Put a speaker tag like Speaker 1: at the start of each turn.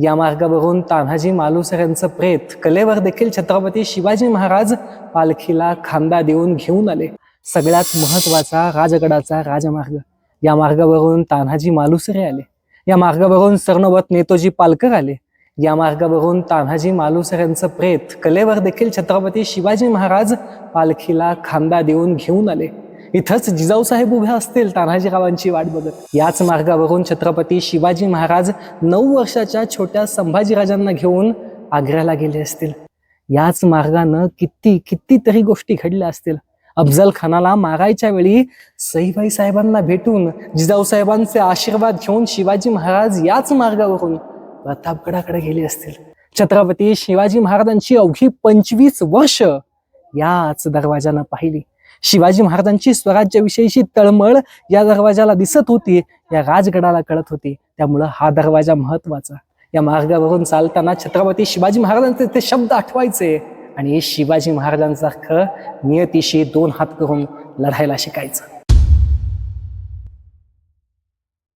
Speaker 1: या मार्गावरून तान्हाजी मालुसरे यांचं प्रेत कलेवर देखील छत्रपती शिवाजी महाराज पालखीला खांदा देऊन घेऊन आले. सगळ्यात महत्वाचा राजगडाचा राजमार्ग. या मार्गावरून तान्हाजी मालुसरे आले. या मार्गावरून सरनोबत नेतोजी पालकर आले. या मार्गावरून तान्हाजी मालुसरे यांचं प्रेत कलेवर देखील छत्रपती शिवाजी महाराज पालखीला खांदा देऊन घेऊन आले. इथंच जिजाऊसाहेब उभ्या असतील तान्हाजीरावांची वाट बघत. याच मार्गावरून छत्रपती शिवाजी महाराज 9 वर्षाच्या छोट्या संभाजीराजांना घेऊन आग्र्याला गेले असतील. याच मार्गानं कितीतरी गोष्टी घडल्या असतील. अफजल खानाला मारायच्या वेळी सईबाई साहेबांना भेटून जिजाऊसाहेबांचे आशीर्वाद घेऊन शिवाजी महाराज याच मार्गावरून प्रतापगडाकडे गेले असतील. छत्रपती शिवाजी महाराजांची अवघी 25 वर्ष याच दरवाजानं पाहिली. शिवाजी महाराजांची स्वराज्याविषयीची तळमळ या दरवाजाला दिसत होती, या राजगडाला कळत होती. त्यामुळं हा दरवाजा महत्वाचा. या मार्गावरून चालताना छत्रपती शिवाजी महाराजांचे ते शब्द आठवायचे आणि शिवाजी महाराजांसारखं नियतीशी 2 हात करून लढायला शिकायचं.